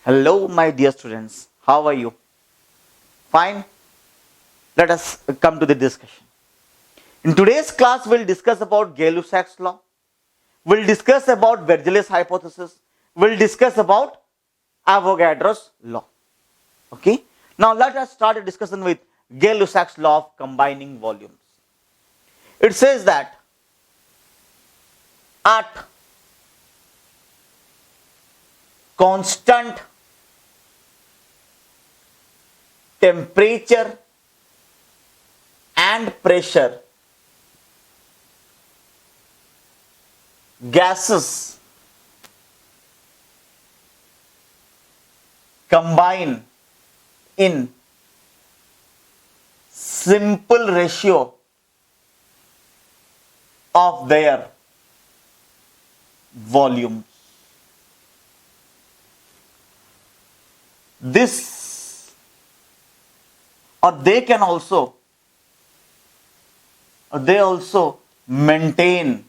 Hello, my dear students. How are you? Fine. Let us come to the discussion. In today's class, we'll discuss about Gay-Lussac's law. We'll discuss about Vergellis hypothesis. We'll discuss about Avogadro's law. Okay. Now let us start a discussion with Gay-Lussac's law of combining volumes. It says that at constant temperature and pressure, gases combine in simple ratio of their volumes. This, or they can also, maintain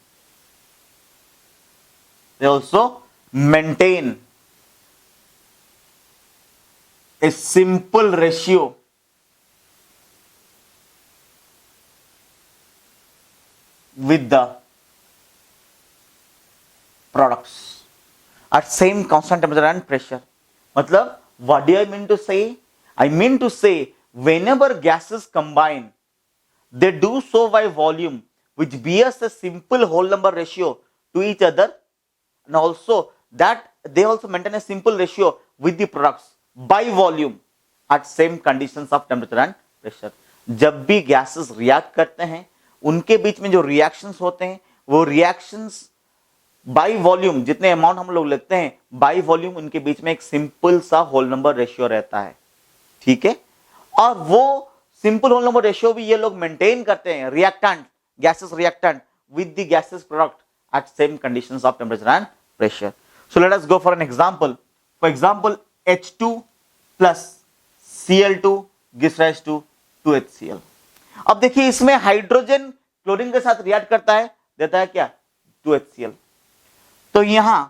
a simple ratio with the products at same constant temperature and pressure. मतलब what do I mean to say? I mean to say whenever gases combine, they do so by volume, which bears a simple whole number ratio to each other, and also that they also maintain a simple ratio with the products by volume at same conditions of temperature and pressure. जब भी gases react करते हैं, उनके बीच में जो reactions होते हैं, वो reactions बाई वॉल्यूम, जितने अमाउंट हम लोग लेते हैं बाई वॉल्यूम, उनके बीच में एक सिंपल सा होल नंबर रेशियो रहता है. ठीक है. और वो सिंपल होल नंबर रेशियो भी ये लोग मेंटेन करते हैं, reactant, gases reactant with the gases product at same conditions of temperature and pressure. So let us go for an example. For example H2 plus Cl2 gives rise to 2HCl. अब देखिए इसमें hydrogen chlorine के साथ react करता है, देता है क्या? 2HCl. तो यहां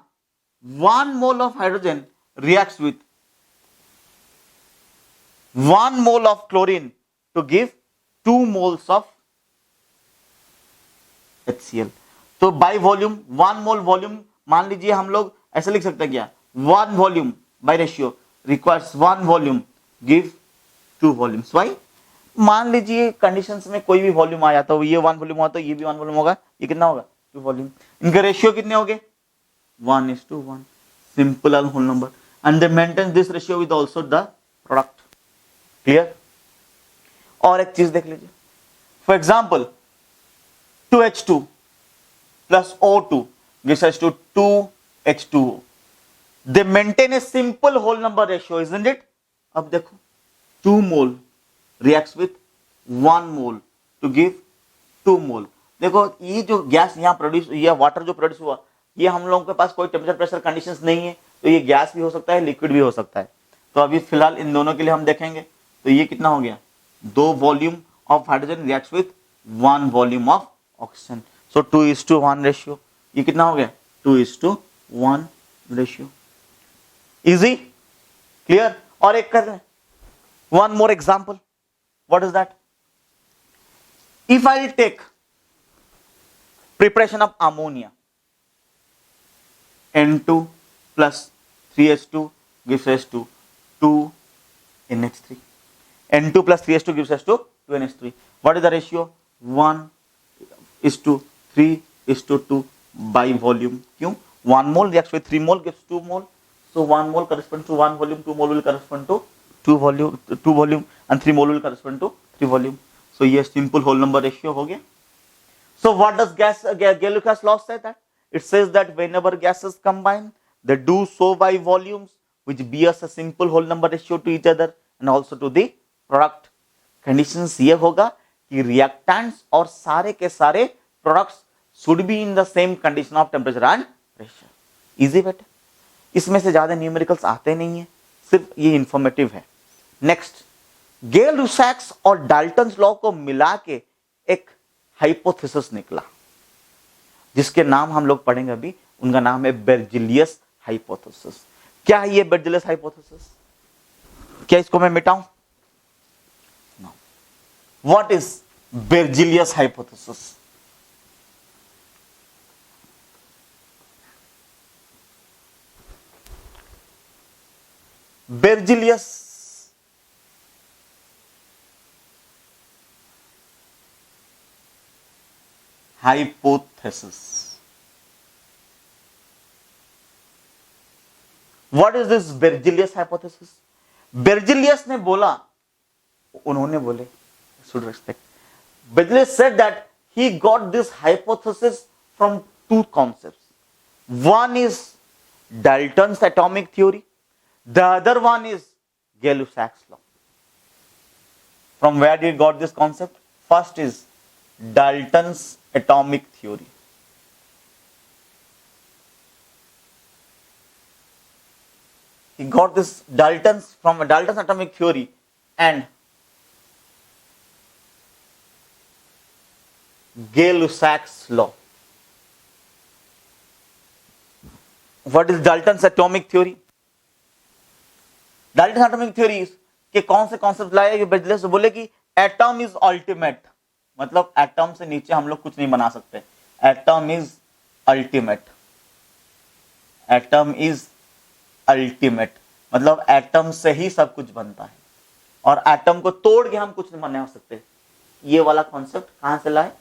1 mole of hydrogen reacts with 1 mole of chlorine to give 2 moles of HCl. तो बाय वॉल्यूम 1 मोल वॉल्यूम, मान लीजिए हम लोग ऐसे लिख सकते हैं क्या? 1 volume by ratio requires 1 volume give 2 volumes. Why? मान लीजिए कंडीशंस में कोई भी वॉल्यूम आया तो ये 1 वॉल्यूम हुआ तो ये भी 1 वॉल्यूम होगा, ये कितना होगा? 2 वॉल्यूम. इनके रेशियो कितने होंगे? 1:1. Simple and whole number, and they maintain this ratio with also the product. Clear? और एक चीज देख लीजिए. For example, 2H2 plus O2 gives us to 2H2O. They maintain a simple whole number ratio, isn't it? अब देखो 2 mole reacts with 1 mole to give 2 mole. देखो ये जो गैस यहाँ प्रोड्यूस, ये वाटर जो प्रोड्यूस हुआ, ये हम लोगों के पास कोई टेम्परेचर प्रेशर कंडीशंस नहीं है, तो ये गैस भी हो सकता है, लिक्विड भी हो सकता है. तो अभी फिलहाल इन दोनों के लिए हम देखेंगे. तो ये कितना हो गया? 2 volume of hydrogen reacts with 1 volume of oxygen. So 2:1 ratio. ये कितना हो गया? 2:1 रेशियो. इजी? क्लियर? और एक कर रहे हैं. One more example. What is that? If I take preparation of ammonia, N2 plus 3H2 gives us to 2NH3. N2 plus 3H2 gives us to 2NH3. What is the ratio? 1:3:2 by volume. क्यों? 1 mole reacts with 3 mole gives 2 mole. So 1 mole corresponds to 1 volume, 2 mole will correspond to 2 volume and 3 mole will correspond to 3 volume. So ये simple whole number ratio हो गया. So what does Gay-Lussac's law say? That it says that whenever gases combine, they do so by volumes, which bears a simple whole number ratio to each other and also to the product. Conditions ये होगा कि reactants और सारे के सारे products should be in the same condition of temperature and pressure. Easy बेटा. इसमें से ज्यादा न्यूमेरिकल्स आते नहीं है, सिर्फ ये इंफॉर्मेटिव है. नेक्स्ट, Gay-Lussac's और डाल्टन्स लॉ को मिला के एक हाइपोथेसिस निकला, जिसके नाम हम लोग पढ़ेंगे अभी. उनका नाम है बेर्जेलियस हाइपोथेसिस. क्या है ये बेरजेलियस हाइपोथेसिस? क्या इसको मैं मिटाऊं? No. What is Berzelius hypothesis? Berzelius hypothesis. What is this Berzelius hypothesis? Berzelius ने बोला, उन्होंने बोले, should respect. Berzelius said that he got this hypothesis from two concepts. One is Dalton's atomic theory. The other one is Gay-Lussac's law. From where did he got this concept? First is Dalton's atomic theory. He got this from Dalton's atomic theory and Gay-Lussac's law. What is Dalton's atomic theory? Dalton's atomic theory is कि कौन से concept लाए? बेरजेलियस बोले कि atom is ultimate, मतलब atom से नीचे हम लोग कुछ नहीं बना सकते. Atom is ultimate. Atom is ultimate मतलब एटम से ही सब कुछ बनता है और एटम को तोड़ के हम कुछ नहीं बना सकते. ये वाला कॉन्सेप्ट कहां से लाए?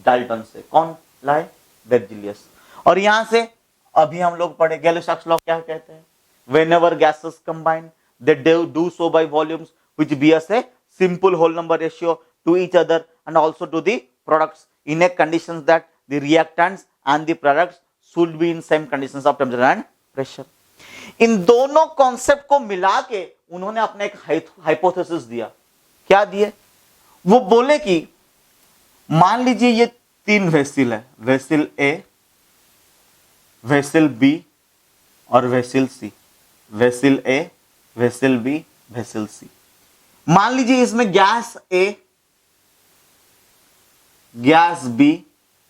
डाल्टन से. कौन लाए? बेरजेलियस. और यहां से अभी हम लोग पढ़े गैय-लुसाक्स लॉ क्या कहते हैं? Whenever gases combine, they do so by volumes which bears a simple whole number ratio to each other and also to the products in a conditions that the reactants and the products should be in same conditions of temperature and pressure. इन दोनों concept को मिला के उन्होंने अपने एक hypothesis दिया. क्या दिए? वो बोले कि मान लीजिए ये तीन वेसिल है, वेसिल ए, वेसिल बी और वेसिल सी. वेसिल ए, वेसिल बी, वेसिल सी. मान लीजिए इसमें गैस ए, गैस बी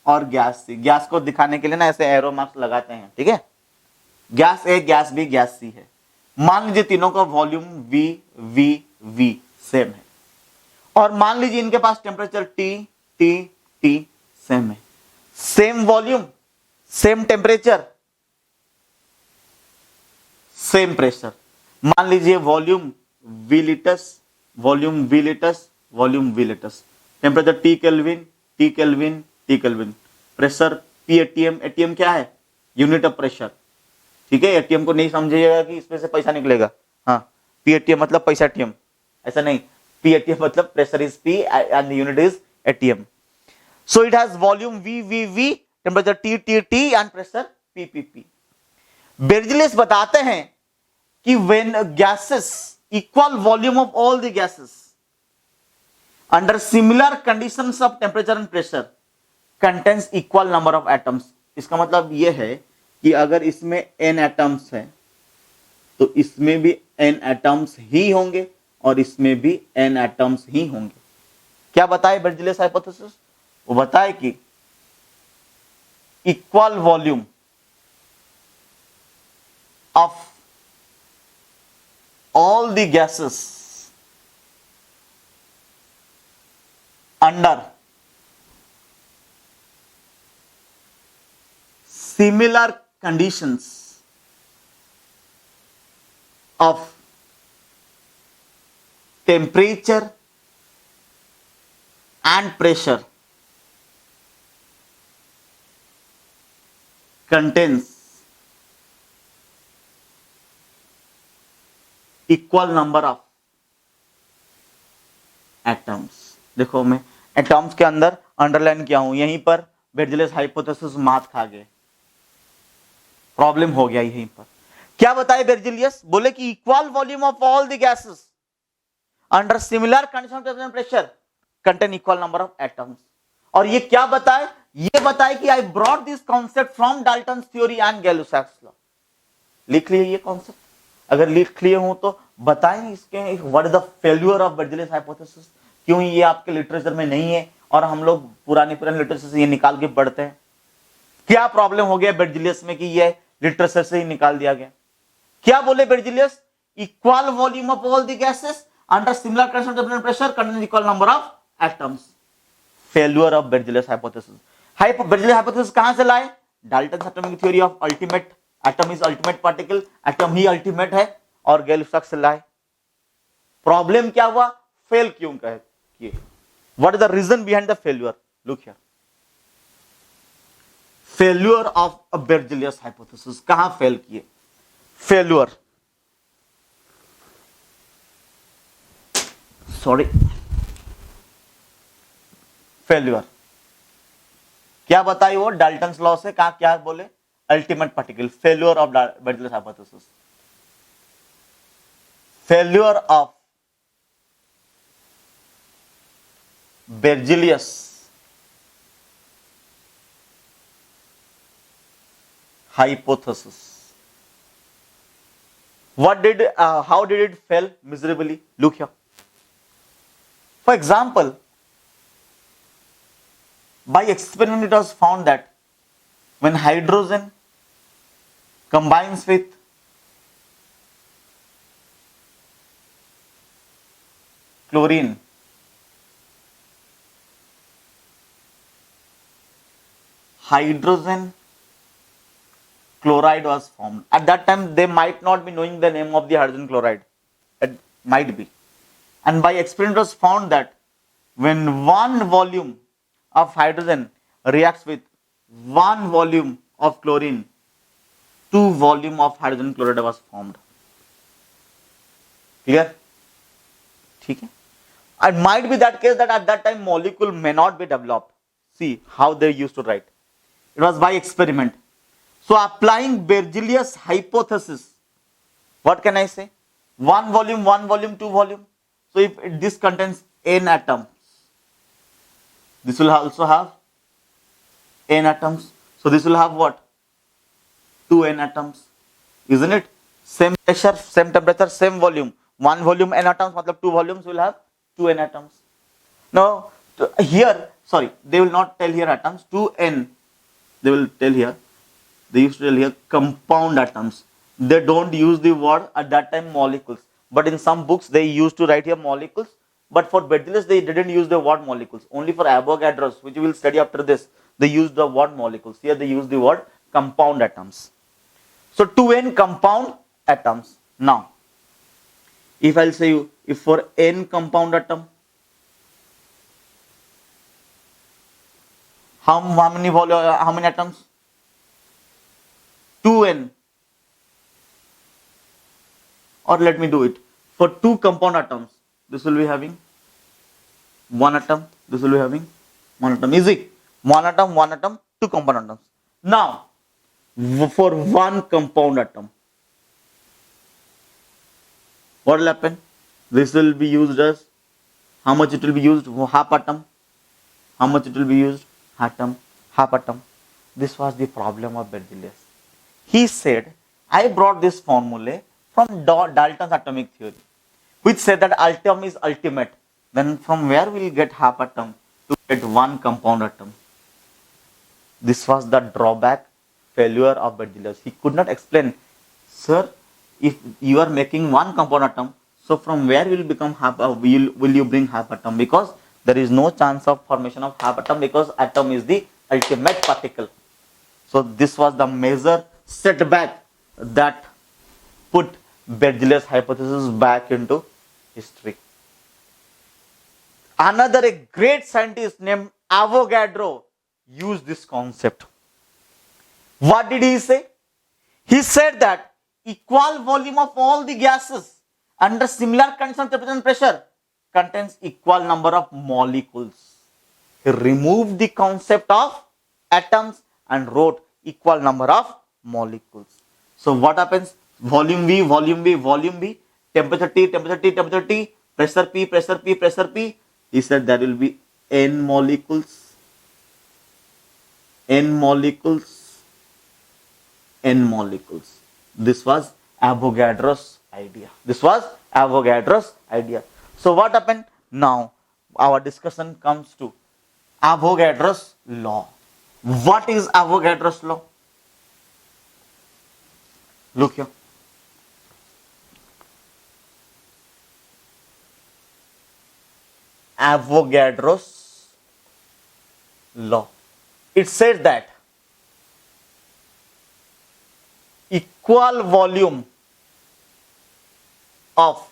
और गैस सी. गैस को दिखाने के लिए ना ऐसे एरो मार्क्स लगाते हैं, ठीक है? Gas A, gas B, gas C है. मान लीजिए तीनों का volume V V V same है और मान लीजिए इनके पास temperature T T T same है. Same volume, same temperature, same pressure. मान लीजिए volume V litres, volume V litres, volume V litres. Temperature T kelvin, T kelvin, T kelvin. Pressure P atm. Atm क्या है? Unit of pressure. ठीक है? ATM को नहीं समझिएगा कि इसमें से पैसा निकलेगा. हाँ, पी एटीएम मतलब पैसा एटीएम, ऐसा नहीं. पी एटीएम मतलब pressure is P and unit is atm. So it has volume V V V, temperature T T T and pressure P P P. Berzelius बताते हैं कि when gases equal volume of all the gases under similar conditions of temperature and pressure contains equal number of atoms. इसका मतलब यह है कि अगर इसमें n एटम्स है तो इसमें भी n एटम्स ही होंगे और इसमें भी n एटम्स ही होंगे. क्या बताए बेरजेलियस हाइपोथेसिस? वो बताए कि equal volume of all the gases under similar conditions of temperature and pressure contains equal number of atoms. देखो मैं एटम्स के अंदर अंडरलाइन किया हूं, यहीं पर बेरजेलियस हाइपोथेसिस मात खा गए, प्रॉब्लम हो गया यहीं पर. क्या बताए बेरजेलियस? बोले कि equal volume of all the gases under similar condition of temperature and pressure contain equal number of atoms. और ये क्या बताए? ये बताए कि I brought this concept from Dalton's theory and Gay-Lussac's law. लिख लिए ये कॉन्सेप्ट? अगर लिख लिए हो तो बताएं इसके what is the failure of Berzelius hypothesis. क्यों ये आपके लिटरेचर में नहीं है और हम लोग पुराने लिटरेचर से ये निकाल के पढ़ते हैं? क्या प्रॉब्लम हो गया बेरजेलियस में कि ये लिटरेचर से ही निकाल दिया गया? क्या बोले Berzelius? Equal volume of all the gases under similar concentration and pressure contain equal number of atoms. Failure of Berzelius hypothesis. Berzelius hypothesis कहां से लाए? Dalton atomic theory of ultimate atom is ultimate particle, atom ही ultimate है, और गैल-स्टॉक से लाए. Problem क्या हुआ? फेल क्यों किए? What is the reason behind the failure? Look here. Failure of Berzelius hypothesis. कहां फेल किए? फेल्यूर, सॉरी, फेल्यूर क्या बताई वो? डाल्टन लॉ से. कहा क्या बोले? Ultimate particle. Failure of Berzelius hypothesis. Failure of Berzelius hypothesis. How did it fail miserably? Look here. For example, by experiment it was found that when hydrogen combines with chlorine, hydrogen chloride was formed. At that time, they might not be knowing the name of the hydrogen chloride. It might be. And by experiment, it was found that when one volume of hydrogen reacts with one volume of chlorine, two volume of hydrogen chloride was formed. Clear? ठीक है. It might be that case that at that time molecule may not be developed. See how they used to write. It was by experiment. So applying Berzelius hypothesis, what can I say? One volume, two volume. So if this contains n atoms, this will also have n atoms. So this will have what? 2n atoms, isn't it? Same pressure, same temperature, same volume. One volume n atoms, matlab two volumes will have 2n atoms. Now here, sorry, they will not tell here atoms. 2n, they will tell here. They used to tell here compound atoms. They don't use the word at that time molecules. But in some books they used to write here molecules. But for Berzelius they didn't use the word molecules. Only for Avogadro's, which we will study after this, they used the word molecules. Here they use the word compound atoms. So 2n compound atoms. Now, if I'll say you, if for n compound atom, how many atoms? 2n. Or let me do it. For two compound atoms, this will be having one atom, this will be having one atom. Easy. One atom, two compound atoms. Now, for one compound atom, what will happen? This will be used as, how much it will be used? Half atom. How much it will be used? Half atom. This was the problem of Berzelius. He said, I brought this formula from Dalton's atomic theory, which said that atom is ultimate. Then from where will you get half atom to get one compound atom? This was the drawback, failure of Berzelius. He could not explain, sir, if you are making one compound atom, so from where will become half? Will you bring half atom? Because there is no chance of formation of half atom, because atom is the ultimate particle. So this was the major setback that put Berzelius hypothesis back into history. Another great scientist named Avogadro used this concept. What did he say? He said that equal volume of all the gases under similar conditions of temperature and pressure contains equal number of molecules. He removed the concept of atoms and wrote equal number of molecules. So what happens? Volume V, volume B, volume B, temperature T, temperature T, temperature T, pressure P, pressure P, pressure P. He said there will be n molecules, n molecules, n molecules. This was Avogadro's idea. This was Avogadro's idea. So what happened? Now our discussion comes to Avogadro's law. What is Avogadro's law? Look here. Avogadro's law. It says that equal volume of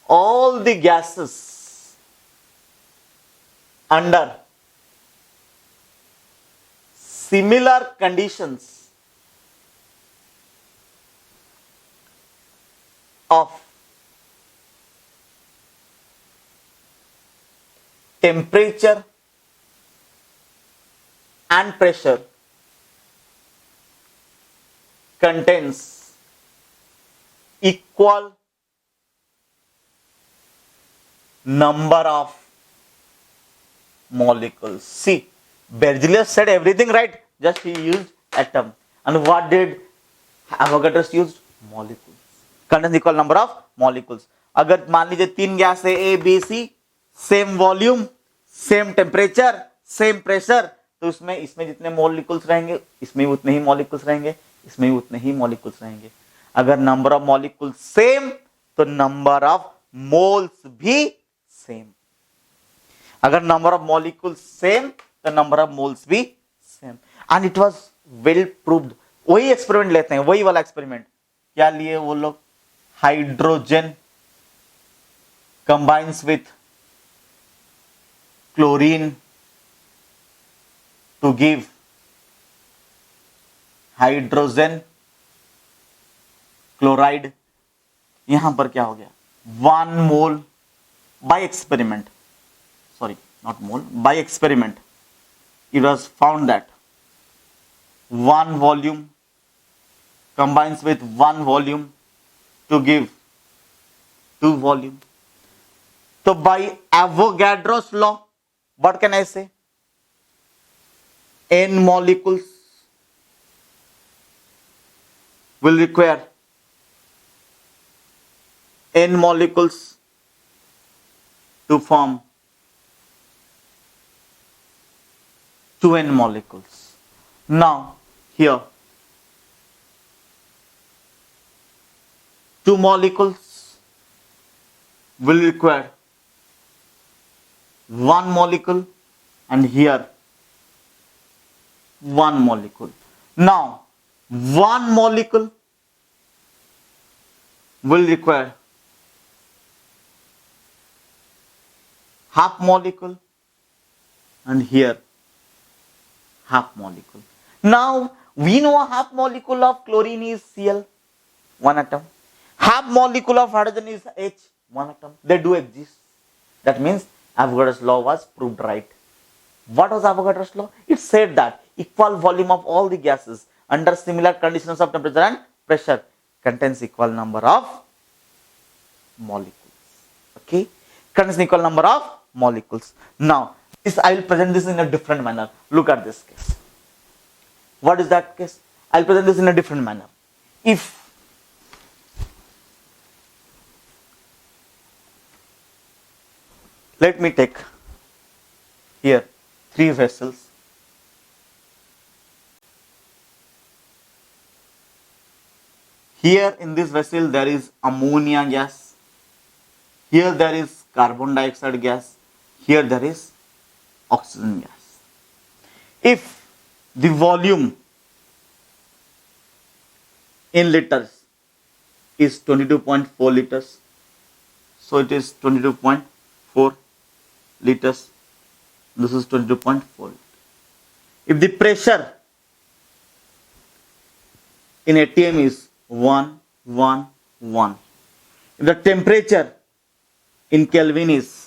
all the gases under similar conditions of temperature and pressure contains equal number of molecules. See, Berzelius said everything right, just he used atom. And what did Avogadro use? Molecules. Contains equal number of molecules. अगर मान लीजिए 3 gas है A, B, C, same volume, same temperature, same pressure, तो उसमें इसमें जितने molecules रहेंगे इसमें उतने ही मॉलिक्यूल्स रहेंगे, इसमें उतने ही मॉलिक्यूल्स रहेंगे. अगर नंबर ऑफ मॉलिक्यूल्स सेम तो नंबर ऑफ मोल्स भी सेम. अगर नंबर ऑफ मॉलिक्यूल्स सेम तो नंबर ऑफ मोल्स भी same. And it was well proved. वही एक्सपेरिमेंट लेते हैं, वही वाला एक्सपेरिमेंट. क्या लिए वो लोग? Hydrogen combines with chlorine to give hydrogen chloride. यहां पर क्या हो गया? 1 मोल by experiment, sorry, not mole, by experiment, it was found that 1 volume combines with 1 volume to give 2 volume. So by Avogadro's law, what can I say? N molecules will require N molecules to form 2N molecules. Now here 2 molecules will require 1 molecule and here 1 molecule. Now 1 molecule will require half molecule and here half molecule. Now we know a half molecule of chlorine is Cl, 1 atom. Half molecule of hydrogen is H, 1 atom. They do exist. That means Avogadro's law was proved right. What was Avogadro's law? It said that equal volume of all the gases under similar conditions of temperature and pressure contains equal number of molecules. Okay, contains equal number of molecules. Now this I will present this in a different manner. Look at this case. What is that case? I will present this in a different manner. If let me take here 3 vessels. Here in this vessel there is ammonia gas. Here there is carbon dioxide gas. Here there is oxygen gas. If the volume in liters is 22.4 liters, so it is 22.4 liters. This is 22.4. If the pressure in ATM is 111, if the temperature in Kelvin is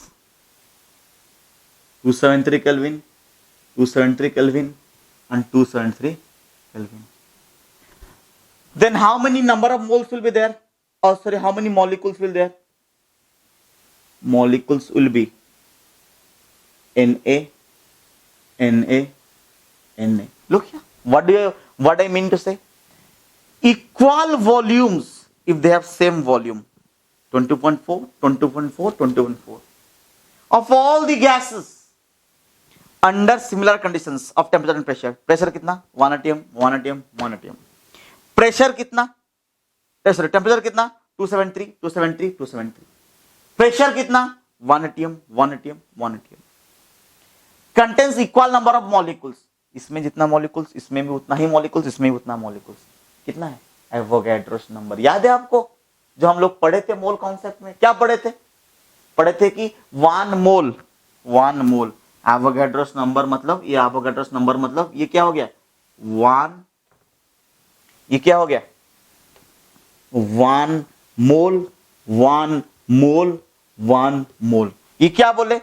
273 Kelvin, 273 Kelvin and 273 Kelvin, then how many number of moles will be there? Oh sorry, how many molecules will there? Molecules will be Na, Na, Na. Look here. What I mean to say? Equal volumes if they have same volume. 22.4, 22.4, 22.4. Of all the gases under similar conditions of temperature and pressure. Pressure कितना? 1 atm, 1 atm, 1 atm. Pressure कितना? Sorry, temperature कितना? 273, 273, 273. Pressure कितना? 1 ATM 1 ATM 1 ATM. Contains equal number of molecules, इसमें जितना molecules इसमें भी उतना ही molecules, इसमें भी उतना मॉलिक्यूल्स। कितना है? Avogadro's number. याद है आपको जो हम लोग पढ़े थे मोल कॉन्सेप्ट में? क्या पढ़े थे? पढ़े थे कि 1 मोल, 1 मोल एवोगैड्रोस नंबर मतलब, ये एवोगैड्रोस नंबर मतलब ये क्या हो गया? 1, ये क्या हो गया? 1 मोल, 1 मोल, 1 मोल। ये क्या बोले?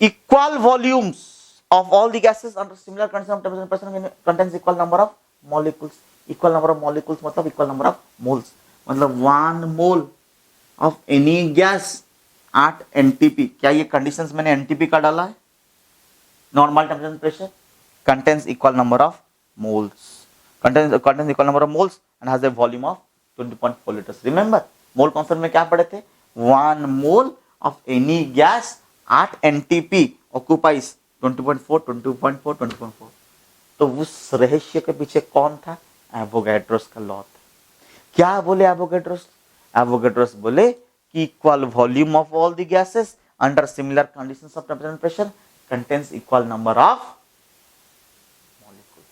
Equal volumes of all the gases under similar condition of temperature and pressure contains equal number of molecules. Equal number of molecules मतलब equal number of moles, मतलब 1 mole of any gas at NTP। क्या ये conditions मैंने NTP का डाला है? Normal temperature and pressure contains equal number of moles, contains equal number of moles and has a volume of 20.4 liters। Remember mole concept में क्या पढ़े थे? 1 mole of any gas at NTP occupies 20.4, 20.4, 20.4। तो उस रहस्य के पीछे कौन था? एवोगैड्रोस का लॉ था। क्या बोले एवोगैड्रोस? एवोगैड्रोस बोले कि equal volume of all the gases under similar conditions of temperature and pressure contains equal number of molecules.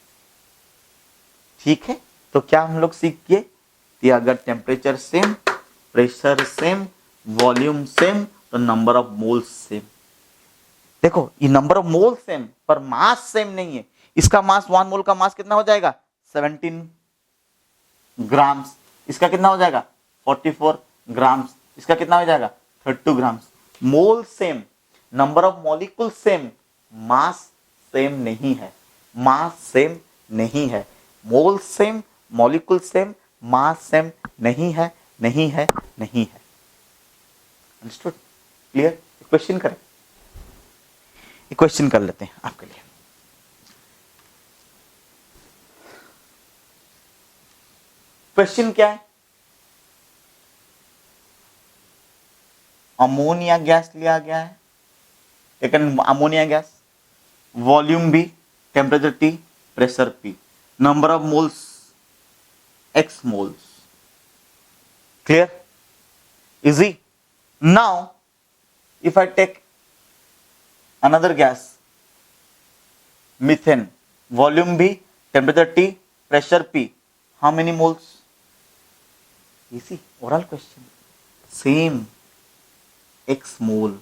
ठीक है, तो क्या हम लोग सीख गए कि अगर temperature same, pressure same, volume same, तो नंबर ऑफ मोल्स सेम। देखो ये नंबर ऑफ मोल सेम पर मास सेम नहीं है। इसका मास 1 मोल का मास कितना हो जाएगा? 17 ग्राम्स। इसका कितना हो जाएगा? 44 ग्राम्स। इसका कितना हो जाएगा? 32 grams. Mole same, number of molecule same, mass same नहीं है। मास सेम नहीं है। Mole same, molecule same, mass same नहीं है, नहीं है, नहीं है। अंडरस्टूड? क्लियर? क्वेश्चन करें, क्वेश्चन कर लेते हैं आपके लिए। क्वेश्चन क्या है? अमोनिया गैस लिया गया है, टेकन अमोनिया गैस, वॉल्यूम भी, temperature T, pressure P, number of moles X moles. Clear? Easy? Now if I take another gas, methane, volume B, temperature T, pressure P, how many moles? Easy, oral question, same, X mole।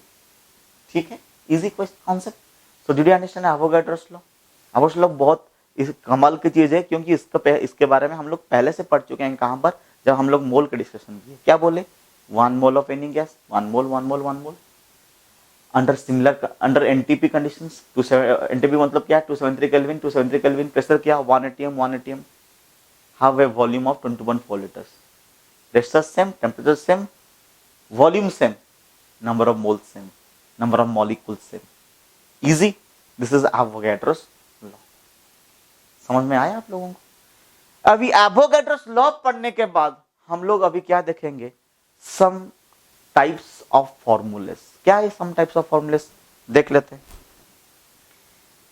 ठीक है, easy question concept। So did you understand Avogadro's law? Avogadro's law बहुत इस कमाल की चीज है, क्योंकि इसके बारे में हम लोग पहले से पढ़ चुके हैं। कहां पर? जब हम लोग मोल का डिस्कशन किए। क्या बोले? 1 mole of any gas, 1 mole, 1 mole, 1 mole under similar, under NTP conditions. NTP मतलब क्या? 273 केल्विन, 273 केल्विन, प्रेशर क्या? 1 ATM, 1 ATM, have a volume of 20.4 litres, pressure same, temperature same, volume same, number of mole same, number of molecule same. Easy, this is Avogadro's law. समझ में आया आप लोगों को? अभी एवोगैड्रोस लॉ पढ़ने के बाद हम लोग अभी क्या देखेंगे? Some types of formulas. क्या है सम टाइप्स ऑफ फॉर्मूलेस? देख लेते हैं।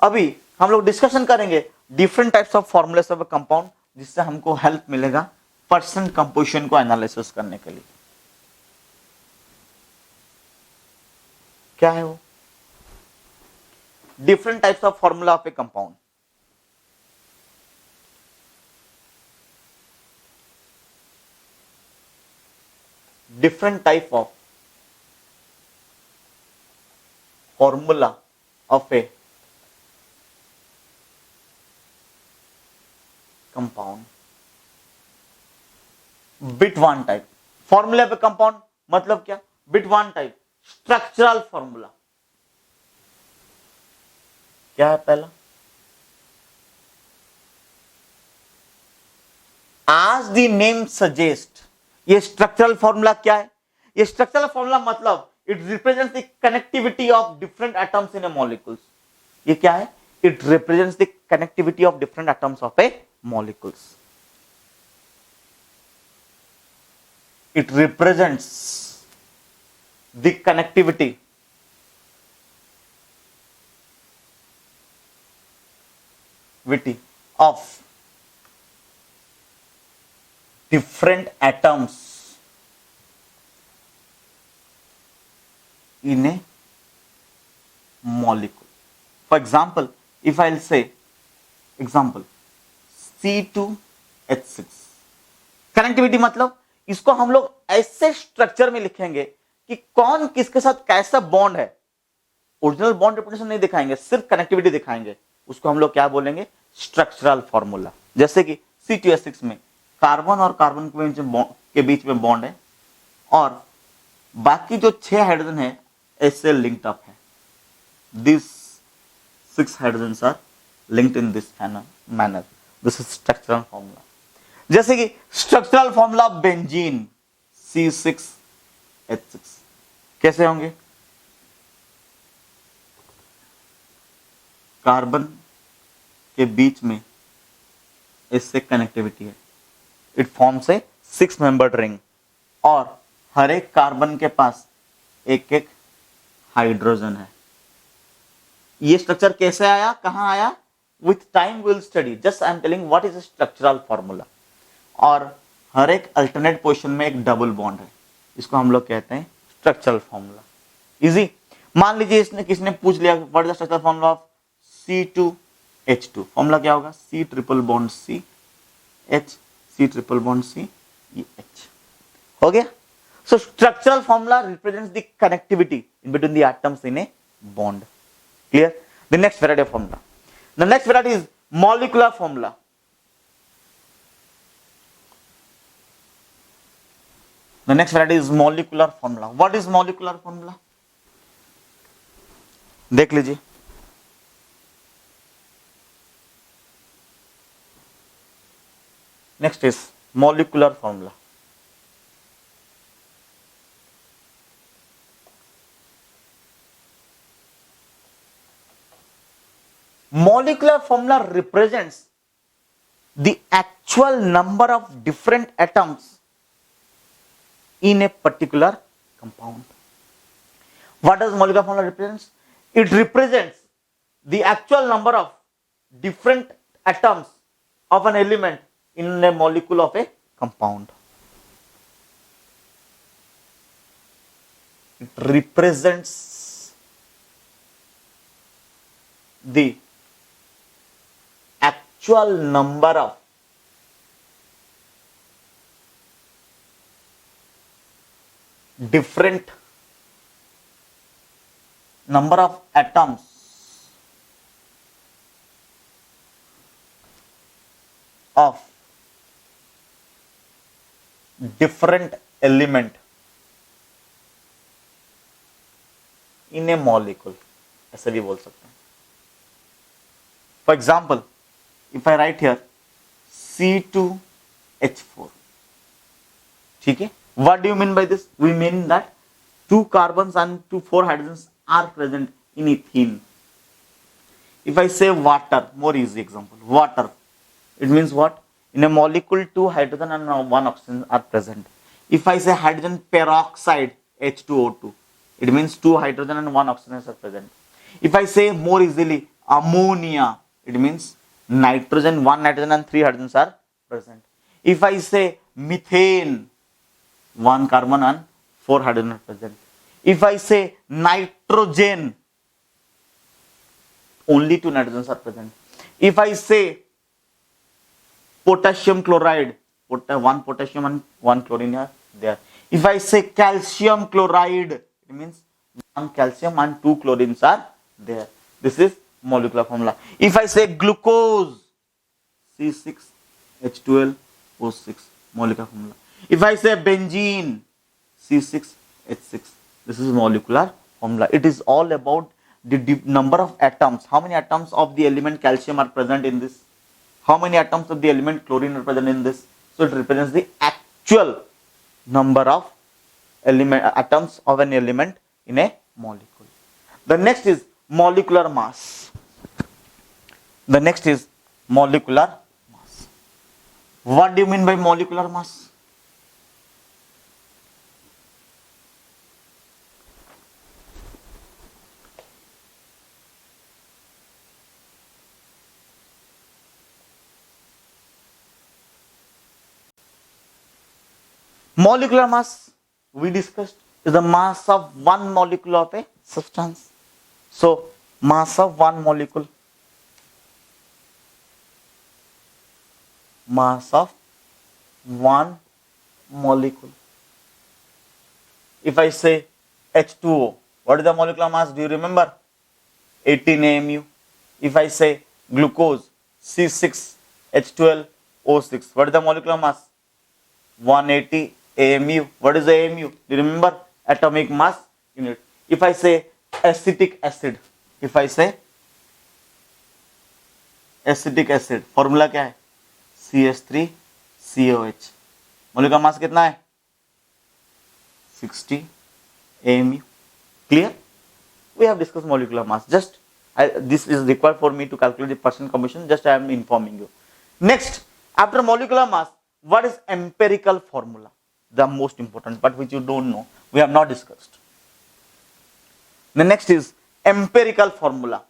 अभी हम लोग डिस्कशन करेंगे different types of formulas of a compound, जिससे हमको हेल्प मिलेगा परसेंट कंपोजिशन को एनालिसिस करने के लिए। क्या है वो? Different types of formula of A compound. Different type of formula of a compound, bit one type। formula of a compound मतलब क्या? bit one type, structural formula। क्या है पहला? as the name suggest, ये स्ट्रक्चरल फॉर्मूला क्या है? ये structural formula मतलब it represents the connectivity of different atoms in a molecules। ये क्या है? It represents the connectivity of different atoms of a molecules। It represents the connectivity of different atoms in a molecule. For example, if I'll say example C2H6, connectivity मतलब इसको हम लोग ऐसे structure में लिखेंगे कि कौन किसके साथ कैसा बॉन्ड है, ओरिजिनल बॉन्ड रिप्रेजेंटेशन नहीं दिखाएंगे, सिर्फ कनेक्टिविटी दिखाएंगे, उसको हम लोग क्या बोलेंगे, स्ट्रक्चरल फॉर्मूला। जैसे कि C2H6 में कार्बन और कार्बन के बीच में बॉन्ड है और बाकी जो 6 हाइड्रोजन है ऐसे लिंक्ड अप है, this 6 hydrogen are linked in this manner, this is structural formula. जैसे कि स्ट्रक्चरल फॉर्मूला बेंजीन C6H6 कैसे होंगे, कार्बन के बीच में इससे कनेक्टिविटी है, it forms a 6 membered ring और हर एक कार्बन के पास एक एक हाइड्रोजन है। ये स्ट्रक्चर कैसे आया, कहां आया, with time will study, just I am telling what is structural formula. और हर एक अल्टरनेट पोजीशन में एक डबल बॉन्ड है, इसको हम लोग कहते हैं स्ट्रक्चरल फॉर्मूला। इजी। मान लीजिए इसने किसने पूछ लिया what is the structural formula of C2H2, formula क्या होगा, C triple bond C H, C triple bond C E H, हो गया। So structural formula represents the connectivity in between the atoms in a bond. Clear? The next variety of formula. The next variety is molecular formula. The next variety is molecular formula. What is molecular formula? देख लीजिए, next is molecular formula. Molecular formula represents the actual number of different atoms in a particular compound. What does molecular formula represents? It represents the actual number of different atoms of an element in a molecule of a compound. It represents the actual number of different number of atoms of different element in a molecule, ऐसे भी बोल सकते हैं। For example, if I write here C2H4, ठीक है, what do you mean by this? We mean that 2 carbons and 4 hydrogens are present in ethene. If I say water, more easy example, water, it means what? In a molecule 2 hydrogen and 1 oxygen are present. If I say hydrogen peroxide H2O2, it means 2 hydrogen and 1 oxygen are present. If I say more easily ammonia, it means nitrogen, 1 nitrogen and 3 hydrogens are present. If I say methane, 1 carbon and 4 hydrogen are present. If I say nitrogen, only 2 nitrogens are present. If I say potassium chloride, 1 potassium and 1 chlorine are there. If I say calcium chloride, it means 1 calcium and 2 chlorines are there. This is molecular formula. If I say glucose, C6H12O6, molecular formula. If I say benzene, C6H6, this is molecular formula. It is all about the number of atoms. How many atoms of the element calcium are present in this? How many atoms of the element chlorine are present in this? So it represents the actual number of atoms of an element in a molecule. The next is molecular mass. The next is molecular mass. What do you mean by molecular mass? Molecular mass we discussed is the mass of one molecule of a substance. So mass of one molecule, mass of one molecule. If I say H2O, what is the molecular mass? Do you remember? 18 AMU. If I say glucose, C6H12O6, what is the molecular mass? 180 AMU. What is the AMU? Do you remember? Atomic mass unit. If I say acetic acid, if I say acetic acid, formula क्या है? CH3COH. Molecular mass कितना है? 60 AMU. Clear? We have discussed molecular mass. Just this is required for me to calculate the percent composition. Just I am informing you. Next, after molecular mass, what is empirical formula? The most important part which you don't know, we have not discussed. The next is empirical formula.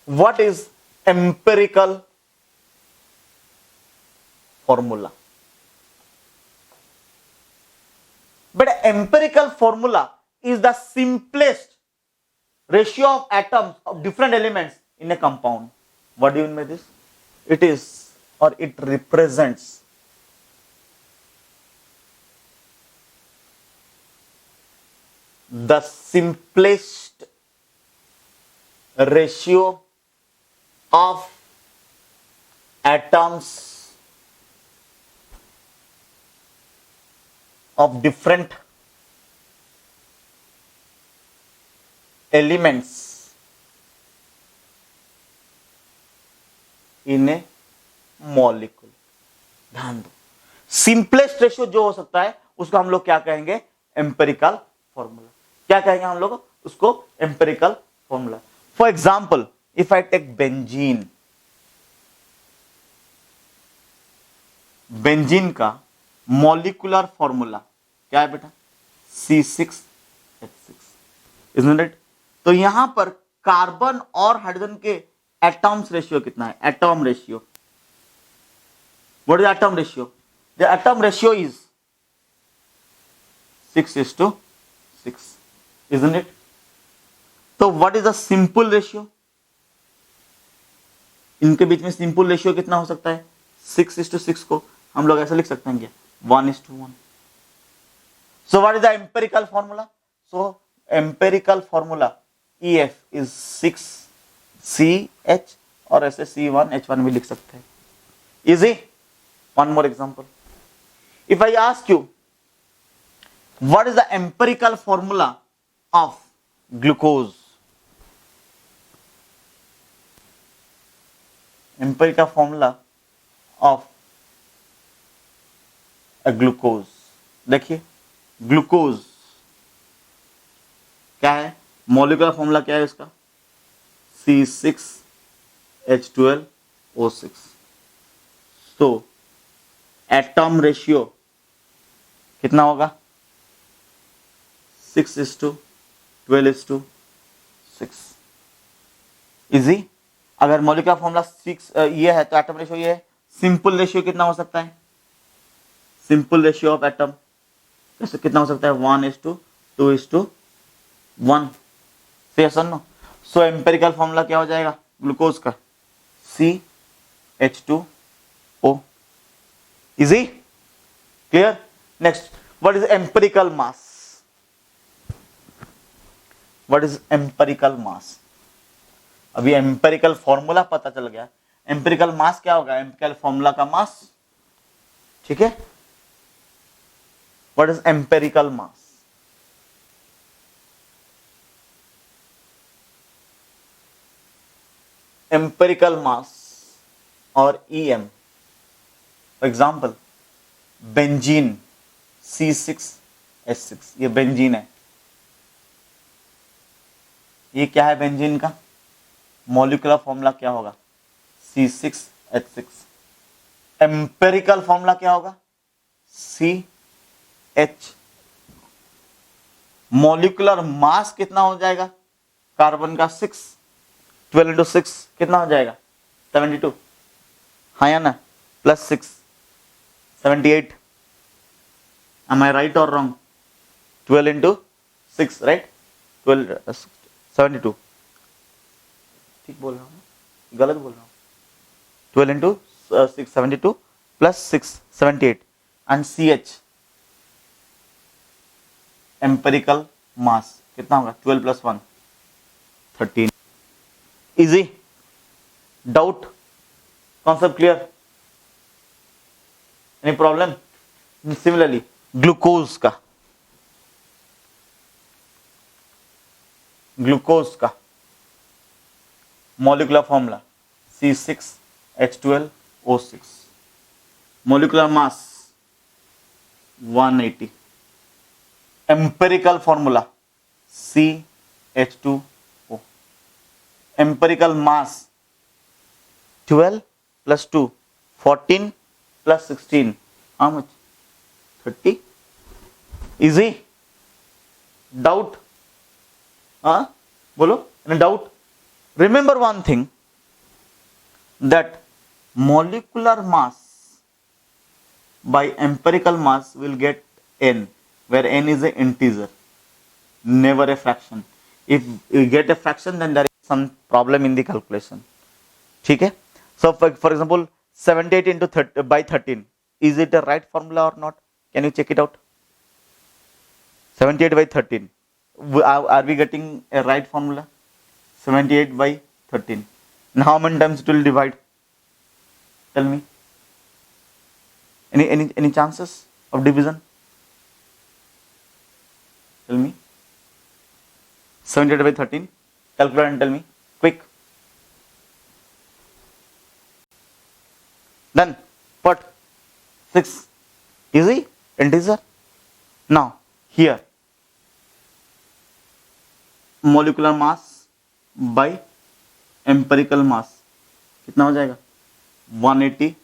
What is empirical formula? But empirical formula is the simplest ratio of atoms of different elements in a compound. What do you mean by this? It is, or it represents, the simplest ratio of atoms of different elements in a molecule. ध्यान दो, simplest ratio जो हो सकता है उसको हम लोग क्या कहेंगे? Empirical formula. क्या कहेंगे हम लोग उसको? Empirical formula. For example, if I take benzene, benzene का मॉलिकुलर फॉर्मूला क्या है बेटा? C6H6. Isn't it? तो यहां पर कार्बन और हाइड्रोजन के एटॉम्स रेशियो कितना है? Atom ratio. What is atom ratio? The atom ratio is 6:6. Isn't it? तो what is the simple ratio? इनके बीच में सिंपल रेशियो कितना हो सकता है? 6:6 को हम लोग ऐसे लिख सकते हैं क्या? 1:1. So what is the empirical formula? So empirical formula EF is 6CH और ऐसे C1H1 भी लिख सकते हैं. Easy? One more example. If I ask you, what is the empirical formula of glucose? Empirical formula of a glucose. देखिए, glucose क्या है? Molecular formula क्या है इसका? C6H12O6. तो एटॉम रेशियो कितना होगा? 6:12:6. इजी? अगर मॉलिक्यूलर फॉर्मूला 6 ये है तो एटम रेशियो ये है. सिंपल रेशियो कितना हो सकता है? सिंपल रेशियो ऑफ एटम कितना हो सकता है? 1:2:1. यस और नो? सो एम्पेरिकल फॉर्मूला क्या हो जाएगा ग्लूकोज का? CH2O. Easy? Clear? Next, what is empirical mass? What is empirical मास? अभी एम्पेरिकल फॉर्मूला पता चल गया. एम्पेरिकल मास क्या होगा? एम्पेरिकल फॉर्मूला का मास. ठीक है? What is empirical mass? Empirical mass or EM. For example, benzene C6H6. ये बेंजीन है. ये क्या है बेंजीन का? मॉलिक्यूलर फॉर्मूला क्या होगा? C6H6. एम्पेरिकल फॉर्मूला क्या होगा? CH. मॉलिक्यूलर मास कितना हो जाएगा कार्बन का? 6. 12:6 कितना हो जाएगा? 72. हाँ या ना? +6. 78. Am I right or wrong? 12 into 6, right? 12, 72. ठीक बोल रहा हूँ, गलत बोल रहा हूँ. 12 into 6, 72 plus 6, 78. And CH, empirical mass, कितना होगा? 12 plus 1, 13. Easy? Doubt? Concept clear? Any problem? Similarly, glucose का molecular formula C6H12O6, molecular mass 180, empirical formula CH2O, empirical mass 12 plus 2, 14 plus 16, how much? 30. Easy? Doubt? बोलो, any doubt? Remember one thing, that molecular mass by empirical mass will get n, where n is an integer, never a fraction. If you get a fraction, then there is some problem in the calculation. ठीक है? So for example, 78 into 30 by 13, is it a right formula or not? Can you check it out? 78 by 13. Are we getting a right formula? 78 by 13. And how many times it will divide? Tell me. Any chances of division? Tell me. 78 by 13. Calculate and tell me. Quick. Done. Put 6. Easy? Integer. Now, here. Molecular mass by empirical mass. कितना हो जाएगा? 180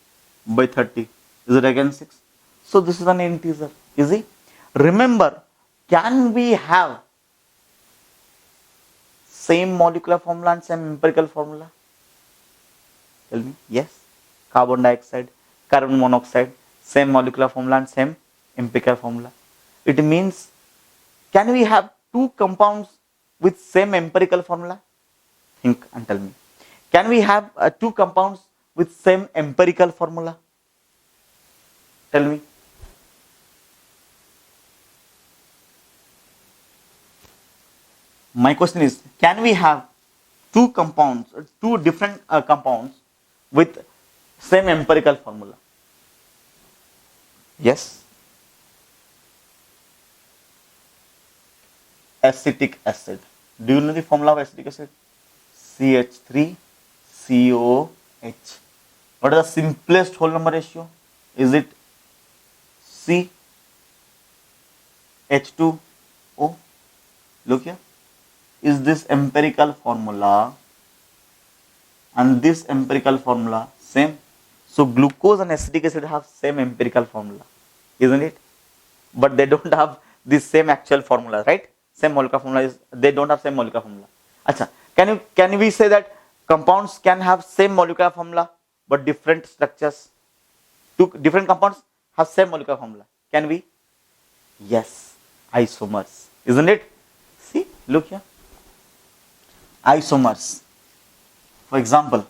by 30. Is it again 6? So this is an integer. Easy? Remember, can we have same molecular formula and same empirical formula? Tell me. Yes. Carbon dioxide, carbon monoxide, same molecular formula and same empirical formula. It means, can we have two compounds with same empirical formula? Think and tell me. Can we have two compounds with same empirical formula? Tell me. My question is, can we have two compounds, two different compounds with same empirical formula? Yes. Acetic acid. Do you know the formula of acetic acid? CH3COH. What is the simplest whole number ratio? Is it CH2O? Look here. Is this empirical formula and this empirical formula same? So glucose and acetic acid have same empirical formula, isn't it? But they don't have the same actual formula, right? Same molecular formula is, they don't have same molecular formula. Acha, can we say that compounds can have same molecular formula but different structures? Two different compounds have same molecular formula. Can we? Yes. Isomers, isn't it? See, look here. Isomers. For example,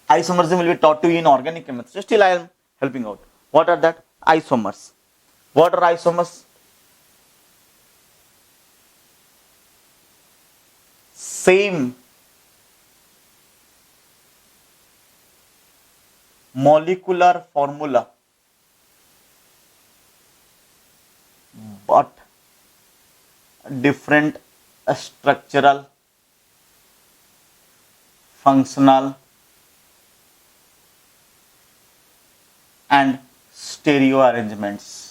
isomerism will be taught to you in organic chemistry. Still, I am helping out. What are that? Isomers. What are isomers? Same molecular formula, but different structural, functional, and stereo arrangements.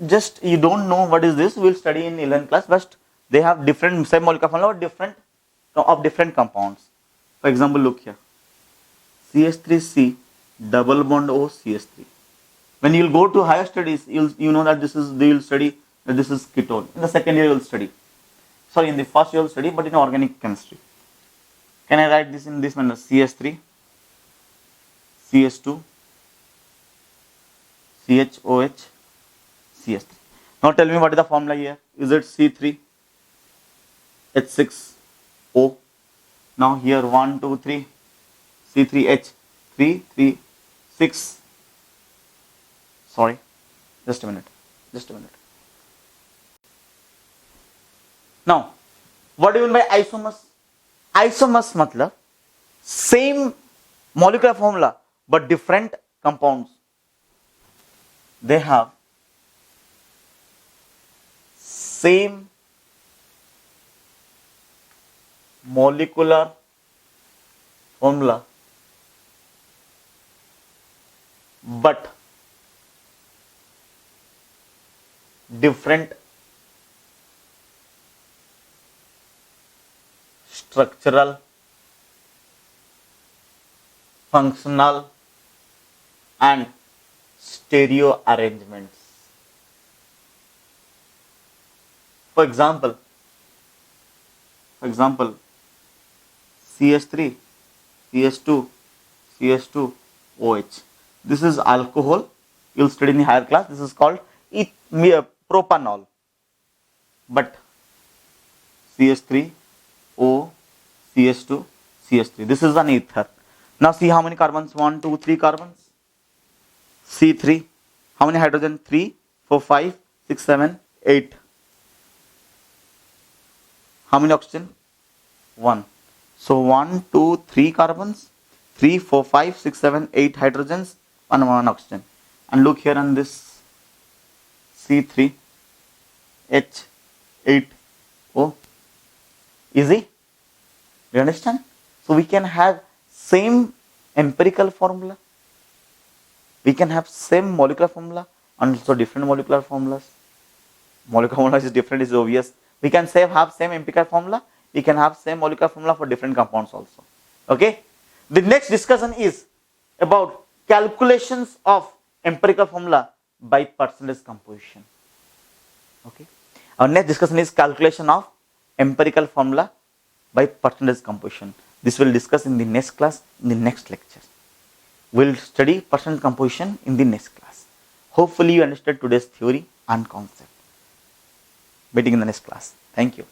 Just you don't know what is this, we will study in 11th class, but they have different same molecular formula or different compounds. For example, look here. CH3C double bond O CH3. When you will go to higher studies, you know that they will study that this is ketone. In the second year you will study. Sorry, in the first year you will study, but in organic chemistry. Can I write this in this manner? CH3 CH2, CHOH, CH3. Now tell me what is the formula here? Is it C3H6O? Now here 1, 2, 3, C3H, 3, 3, 6. Sorry, just a minute. Now, what do you mean by isomers? Isomers मतलब same molecular formula but different compounds. They have same molecular formula but different structural, functional and stereo arrangements. For example, CH3, CH2, CH2, OH. This is alcohol. You'll study in the higher class. This is called propanol. But CH3, O, CH2, CH3. This is an ether. Now see how many carbons? 1, 2, 3 carbons. C3. How many hydrogen? 3, 4, 5, 6, 7, 8. How many oxygen? 1. So 1, 2, 3 carbons, 3, 4, 5, 6, 7, 8 hydrogens, 1 oxygen. And look here on this C3, H, 8, O. Easy? Do you understand? So we can have same empirical formula. We can have same molecular formula and also different molecular formulas. Molecular formula is different, is obvious. We can have same empirical formula. We can have same molecular formula for different compounds also. Okay. The next discussion is about calculations of empirical formula by percentage composition. Okay. Our next discussion is calculation of empirical formula by percentage composition. This will discuss in the next class, in the next lecture. We'll study percentage composition in the next class. Hopefully you understood today's theory and concept. Meeting in the next class. Thank you.